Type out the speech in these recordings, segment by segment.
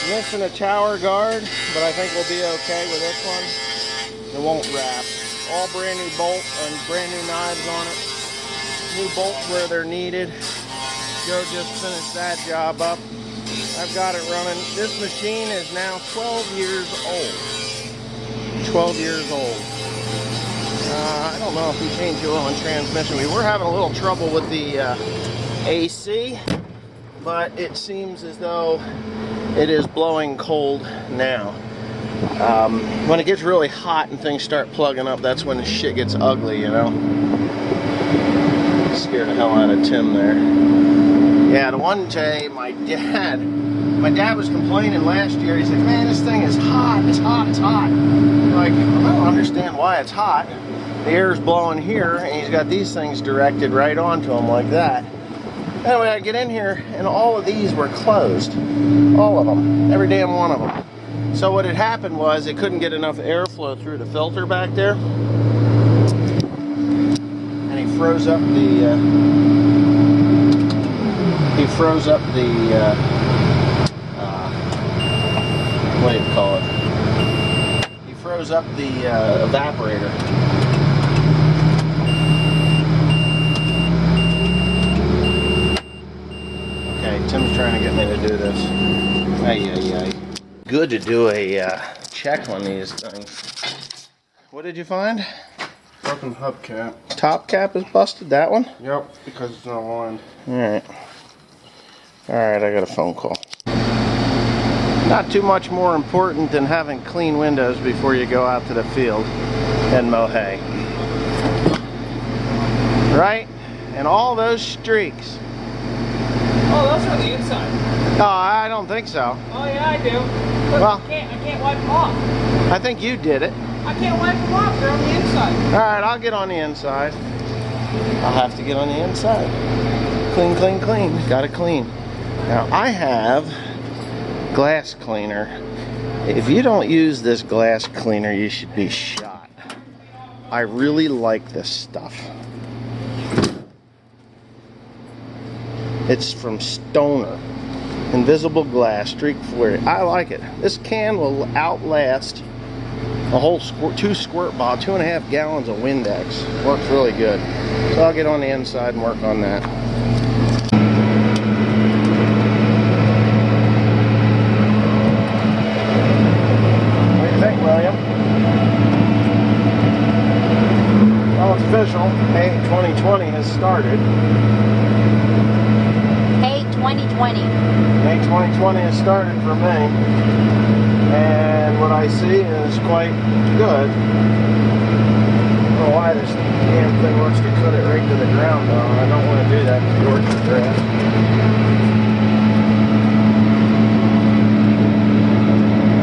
Missing a tower guard, but I think we'll be okay with this one. It won't wrap. All brand new bolt and brand new knives on it. New bolts where they're needed. Joe just finished that job up. I've got it running. This machine is now 12 years old. 12 years old. I don't know if we changed the oil and transmission. We were having a little trouble with the AC, but it seems as though it is blowing cold now. When it gets really hot and things start plugging up, that's when the shit gets ugly, you know? Scared the hell out of Tim there. Yeah, the one day my dad was complaining last year. He said, man, this thing is hot, it's hot, it's hot. I'm like, I don't understand why it's hot. The air's blowing here, and he's got these things directed right onto him like that. Anyway, I get in here, and all of these were closed. All of them. Every damn one of them. So what had happened was it couldn't get enough airflow through the filter back there. And he froze up the... what do you call it? He froze up the evaporator. Tim's trying to get me to do this. Ay. Good to do a check on these things. What did you find? Broken hubcap. Top cap is busted, that one? Yep, because it's not lined. Alright, I got a phone call. Not too much more important than having clean windows before you go out to the field and mow hay. Right? And all those streaks. Oh, those are the inside. No, I don't think so. Oh yeah, I do. Look, Well, I can't wipe them off. I think you did it. I can't wipe them off. They're on the inside. Alright, I'll get on the inside. I'll have to get on the inside. Clean, clean, clean. Gotta clean. Now, I have glass cleaner. If you don't use this glass cleaner, you should be shot. I really like this stuff. It's from Stoner. Invisible glass, streak foil. I like it. This can will outlast a whole 2.5 gallons of Windex. Works really good. So I'll get on the inside and work on that. What do you think, William? Well, it's official. May 2020 has started. 2020. May 2020 has started for me, and what I see is quite good. I don't know why this damn thing wants to cut it right to the ground though. I don't want to do that to the orchard grass.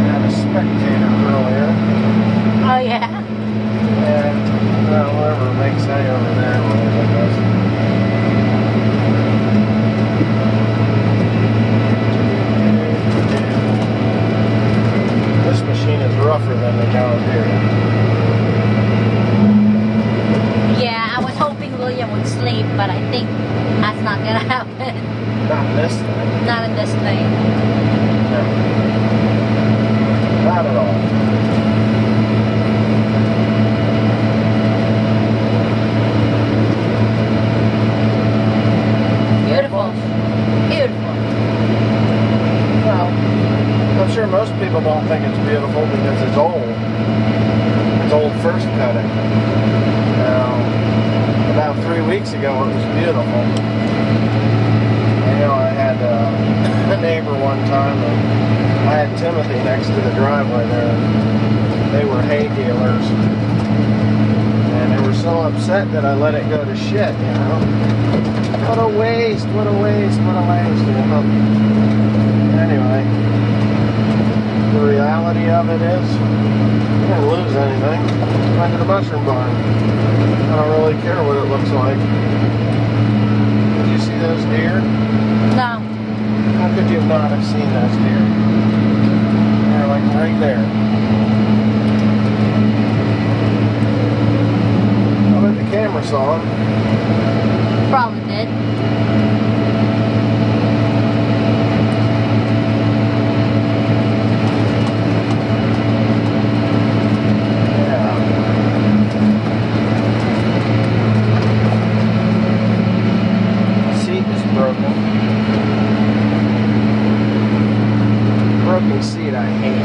I had a spectator earlier. Oh yeah? And whoever makes hay over there, whatever it does. This machine is rougher than the John Deere. Yeah, I was hoping William would sleep, but I think that's not gonna happen. Not in this thing. Not in this thing. No. Not at all. Beautiful. Beautiful. Well, I'm sure most people don't think it's beautiful because it's old. It's old first cutting. Now, about 3 weeks ago it was beautiful. You know, I had a neighbor one time, and I had Timothy next to the driveway there, and they were hay dealers. And they were so upset that I let it go to shit, you know. What a waste, what a waste, what a waste, you know. Anyway, the reality of it is, you don't lose anything. Back to the mushroom barn. I don't really care what it looks like. Did you see those deer? No. How could you not have seen those deer? They're like right there. I bet the camera saw them. Probably did. looking seed I hate.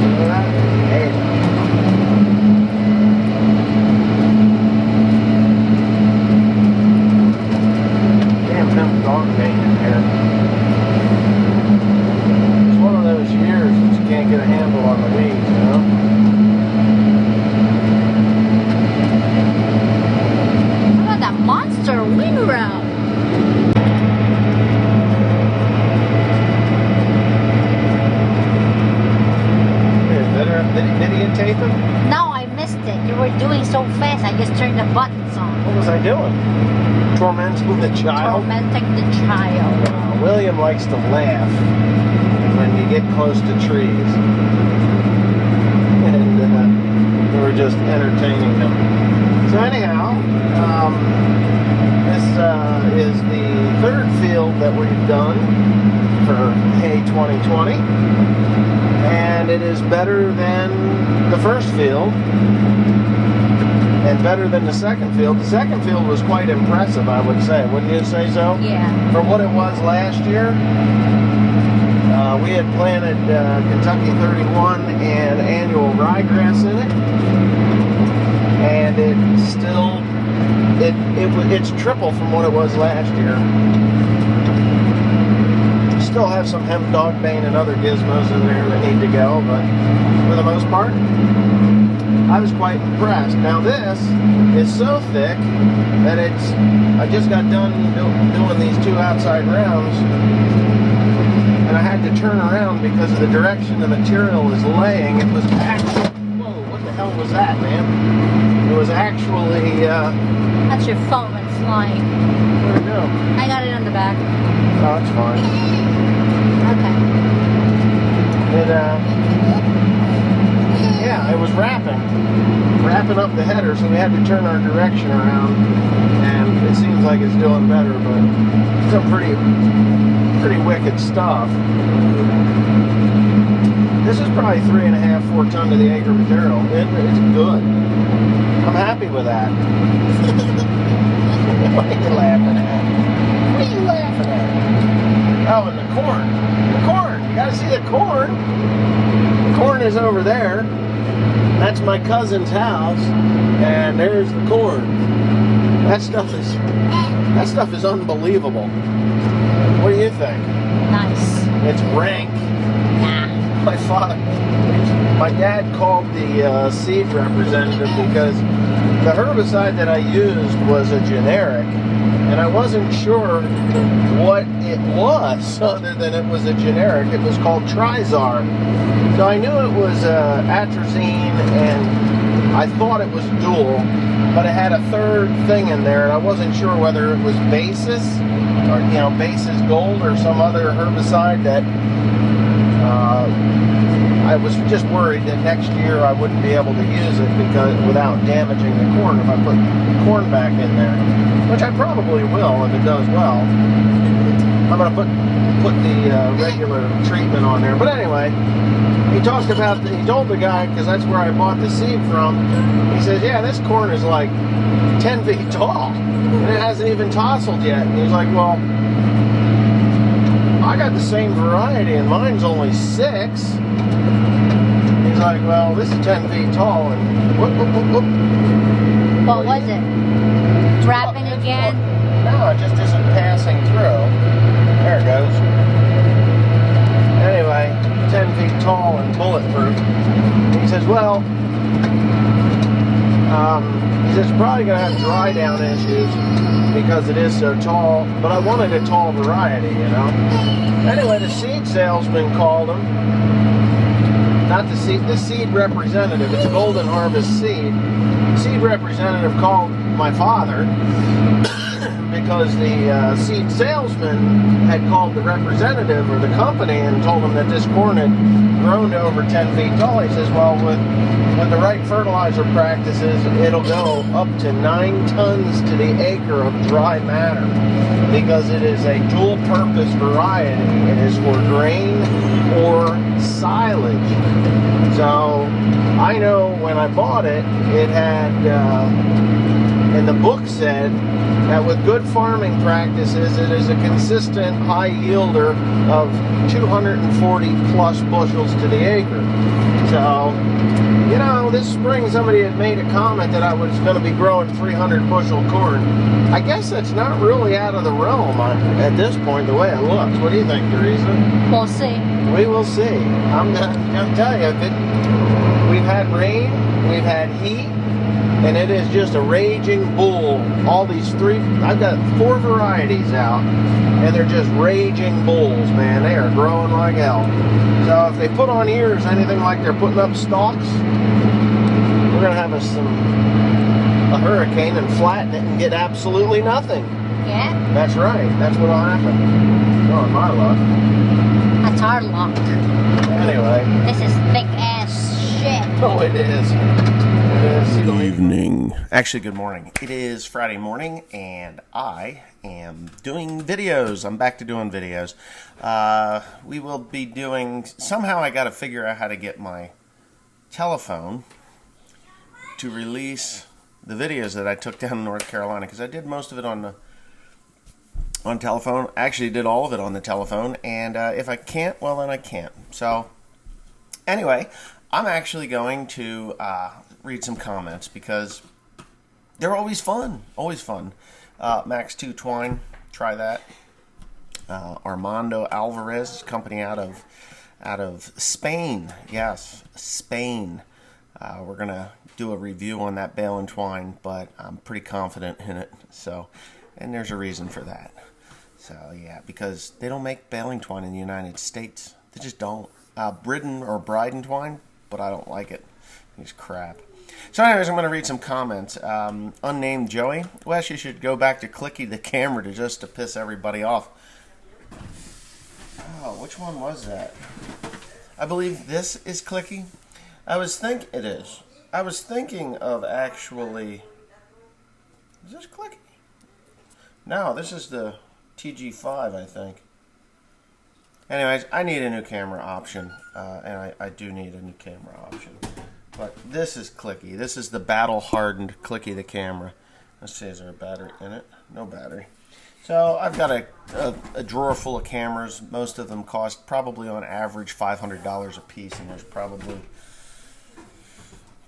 Remember that? I hate it. Damn hemp dog bane in here. It's one of those years that you can't get a handle on the weeds, you know? Look at that monster windrow. Did he tape him? No, I missed it. You were doing so fast. I just turned the buttons on. What was I doing? Tormenting the child? Tormenting the child. William likes to laugh when you get close to trees. And we were just entertaining him. So anyhow, this is the third field that we've done for Hay 2020. And it is better than the first field and better than the second field. The second field was quite impressive, I would say. Wouldn't you say so? Yeah. From what it was last year, we had planted Kentucky 31 and annual ryegrass in it, and it's still it's triple from what it was last year. Still have some hemp dogbane and other gizmos in there that need to go, but for the most part, I was quite impressed. Now this is so thick that I just got done doing these 2 outside rounds, and I had to turn around because of the direction the material is laying. It was actually, whoa, what the hell was that, man? It was actually, That's your phone that's flying. where'd it go? I got it on the back. Oh, it's fine. Okay. Yeah, it was wrapping up the header, so we had to turn our direction around, and it seems like it's doing better, but some pretty wicked stuff. This is probably 3.5, 4 ton to the acre material. It's good. I'm happy with that. What are you laughing at? What are you laughing at? Oh, and the corn. The corn. You gotta see the corn. The corn is over there. That's my cousin's house. And there's the corn. That stuff is unbelievable. What do you think? Nice. It's rank. Nah. My dad called the seed representative because the herbicide that I used was a generic, and I wasn't sure what it was other than it was a generic. It was called Trizar. So I knew it was atrazine, and I thought it was dual, but it had a third thing in there, and I wasn't sure whether it was Basis, or Basis Gold, or some other herbicide that I was just worried that next year I wouldn't be able to use it without damaging the corn if I put corn back in there, which I probably will if it does well. I'm going to put the regular treatment on there. But anyway, he told the guy, because that's where I bought the seed from, he says, yeah, this corn is like 10 feet tall, and it hasn't even tasseled yet. And he's like, well, I got the same variety, and mine's only 6. He's like, well, this is 10 feet tall, and whoop, whoop, whoop, whoop. What was it? Dropping again? No, it just isn't passing through. There it goes. Anyway, 10 feet tall and bulletproof. He says, well, he says, probably going to have dry down issues because it is so tall, but I wanted a tall variety, Anyway, the seed salesman called him. Not the seed representative. It's Golden Harvest Seed. Seed representative called my father because the seed salesman had called the representative or the company and told him that this corn had grown to over 10 feet tall. He says, well, with the right fertilizer practices, it'll go up to 9 tons to the acre of dry matter because it is a dual-purpose variety. It is for grain or silage. So I know when I bought it, it had And the book said that with good farming practices, it is a consistent high yielder of 240 plus bushels to the acre. So, you know, this spring somebody had made a comment that I was going to be growing 300 bushel corn. I guess that's not really out of the realm at this point, the way it looks. What do you think, Teresa? We'll see. We will see. I'm going to tell you, we've had rain, we've had heat, and it is just a raging bull. All these I've got 4 varieties out, and they're just raging bulls, man. They are growing like hell. So if they put on ears anything like they're putting up stalks, we're going to have a hurricane and flatten it and get absolutely nothing. Yeah? That's right. That's what'll happen. Knowing my luck. That's our luck. Anyway. This is thick ass shit. Oh, it is. Good evening. Actually, good morning. It is Friday morning, and I am doing videos. I'm back to doing videos. We will be doing... Somehow I got to figure out how to get my telephone to release the videos that I took down in North Carolina, because I did most of it on telephone. Actually, did all of it on the telephone, and if I can't, well, then I can't. So, anyway, I'm actually going to read some comments, because they're always fun. Always fun. Max 2 Twine, try that. Armando Alvarez, company out of Spain. Yes, Spain. We're going to do a review on that bale and twine, but I'm pretty confident in it. So, and there's a reason for that. So, yeah, because they don't make baling twine in the United States. They just don't. Bridden or Bryden twine, but I don't like it. It's crap. So anyways, I'm going to read some comments. Unnamed Joey. Wes, you should go back to Clicky the camera to piss everybody off. Oh, which one was that? I believe this is Clicky. It is. I was thinking of actually... Is this Clicky? No, this is the TG5, I think. Anyways, I need a new camera option, and I do need a new camera option. But this is Clicky. This is the battle-hardened Clicky the camera. Let's see, is there a battery in it? No battery. So I've got a drawer full of cameras. Most of them cost probably on average $500 a piece, and there's probably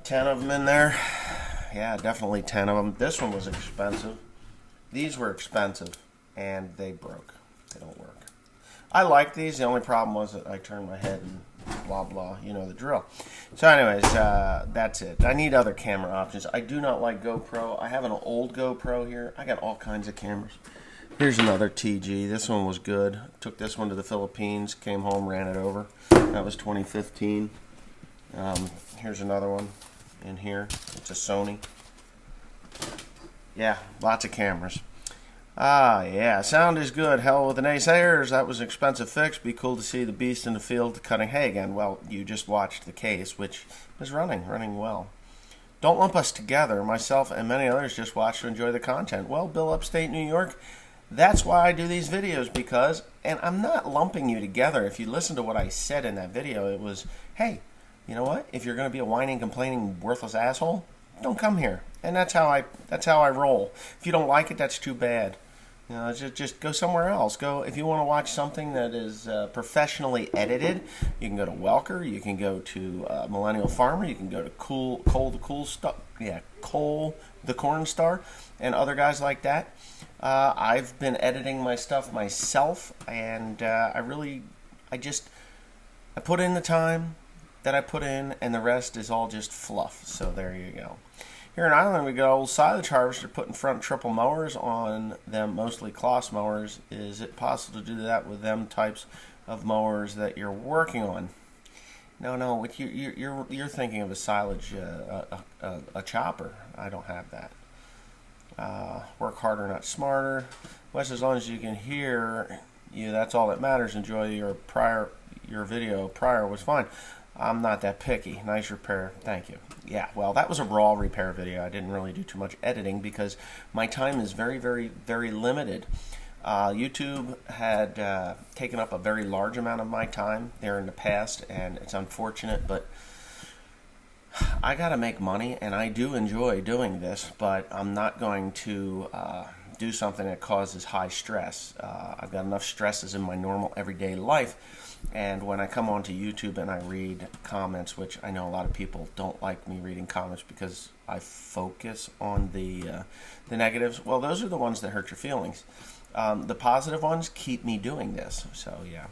10 of them in there. Yeah, definitely 10 of them. This one was expensive. These were expensive, and they broke. They don't work. I like these. The only problem was that I turned my head and blah, blah. You know the drill. So anyways, that's it. I need other camera options. I do not like GoPro. I have an old GoPro here. I got all kinds of cameras. Here's another TG. This one was good. Took this one to the Philippines. Came home, ran it over. That was 2015. Here's another one in here. It's a Sony. Yeah, lots of cameras. Yeah, sound is good. Hell with the naysayers. That was an expensive fix. Be cool to see the beast in the field cutting hay again. Well, you just watched the case, which is running well. Don't lump us together. Myself and many others just watch to enjoy the content. Well, Bill, upstate New York, that's why I do these videos, because, and I'm not lumping you together. If you listen to what I said in that video, it was, hey, you know what? If you're going to be a whining, complaining, worthless asshole, don't come here. And that's how I roll. If you don't like it, that's too bad. You know, just go somewhere else. Go if you want to watch something that is professionally edited. You can go to Welker. You can go to Millennial Farmer. You can go to Cole the Corn Star, and other guys like that. I've been editing my stuff myself, and I put in the time that I put in, and the rest is all just fluff. So there you go. Here in Ireland, we got old silage harvester putting front triple mowers on them, mostly Kloss mowers. Is it possible to do that with them types of mowers that you're working on? No. What you're thinking of a silage, a chopper. I don't have that. Work harder, not smarter. Wes, as long as you can hear you, that's all that matters. Enjoy your video. Prior was fine. I'm not that picky. Nice repair. Thank you. Yeah, well, that was a raw repair video. I didn't really do too much editing because my time is very, very, very limited. YouTube had taken up a very large amount of my time there in the past, and it's unfortunate, but I gotta make money, and I do enjoy doing this, but I'm not going to do something that causes high stress. I've got enough stresses in my normal everyday life, and when I come onto YouTube and I read comments, which I know a lot of people don't like me reading comments because I focus on the negatives. Well, those are the ones that hurt your feelings. The positive ones keep me doing this. So yeah.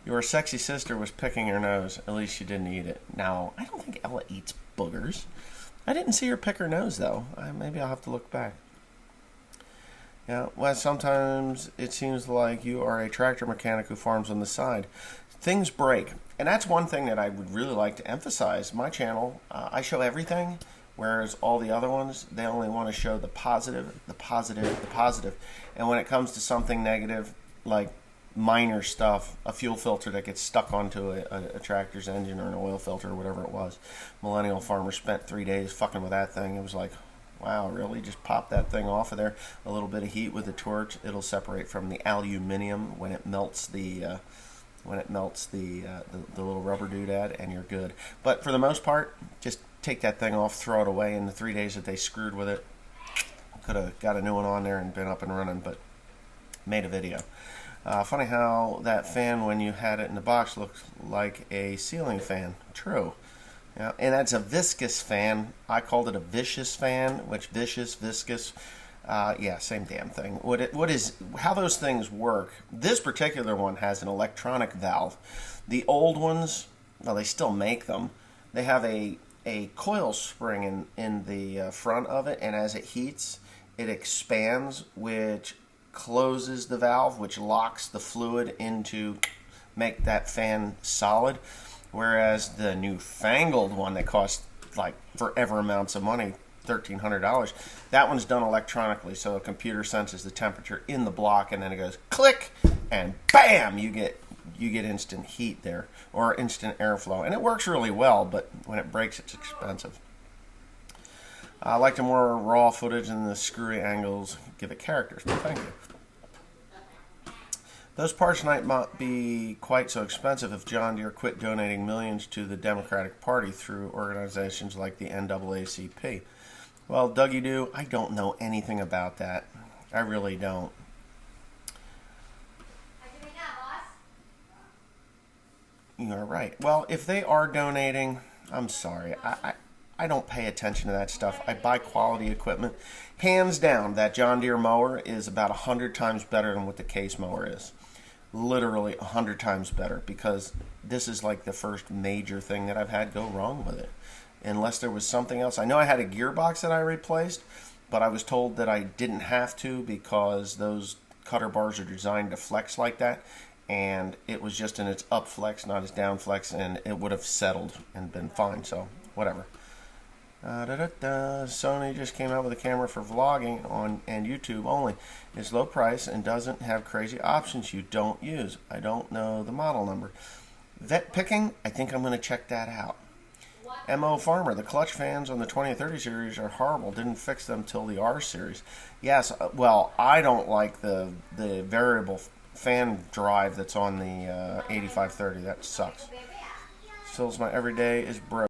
Your sexy sister was picking her nose. At least she didn't eat it. Now, I don't think Ella eats boogers. I didn't see her pick her nose, though. Maybe I'll have to look back. Yeah, well, sometimes it seems like you are a tractor mechanic who farms on the side. Things break. And that's one thing that I would really like to emphasize. My channel, I show everything, whereas all the other ones, they only want to show the positive, the positive, the positive. And when it comes to something negative, like minor stuff, a fuel filter that gets stuck onto a tractor's engine or an oil filter or whatever it was. Millennial farmer spent 3 days fucking with that thing. It was like, wow, really? Just pop that thing off of there. A little bit of heat with a torch, it'll separate from the aluminium when it melts the little rubber doodad, and you're good. But for the most part, just take that thing off, throw it away. In the 3 days that they screwed with it, could have got a new one on there and been up and running, but made a video. Funny how that fan, when you had it in the box, looked like a ceiling fan. True. Yeah, and that's a viscous fan. I called it a vicious fan, which vicious, viscous, yeah, same damn thing. How those things work? This particular one has an electronic valve. The old ones, well, they still make them. They have a coil spring in the front of it, and as it heats, it expands, which closes the valve, which locks the fluid into make that fan solid. Whereas the newfangled one that costs like forever amounts of money, $1,300, that one's done electronically, so a computer senses the temperature in the block, and then it goes click, and bam, you get instant heat there, or instant airflow, and it works really well. But when it breaks, it's expensive. I like the more raw footage, and the screwy angles give it characters. But thank you. Those parts might not be quite so expensive if John Deere quit donating millions to the Democratic Party through organizations like the NAACP. Well, Dougie Doo, I don't know anything about that. I really don't. You're right. Well, if they are donating, I'm sorry. I don't pay attention to that stuff. I buy quality equipment. Hands down, that John Deere mower is about 100 times better than what the Case mower is. Literally 100 times better, because this is like the first major thing that I've had go wrong with it. Unless there was something else. I know I had a gearbox that I replaced, but I was told that I didn't have to because those cutter bars are designed to flex like that, and it was just in its up flex, not its down flex, and it would have settled and been fine, so whatever. Sony just came out with a camera for vlogging and YouTube only. It's low price and doesn't have crazy options you don't use. I don't know the model number. Vet picking, I think I'm going to check that out. MO Farmer, the clutch fans on the 2030 series are horrible. Didn't fix them till the R series. Yes, well, I don't like the variable fan drive that's on the 8530. That sucks. Fills my everyday is broke.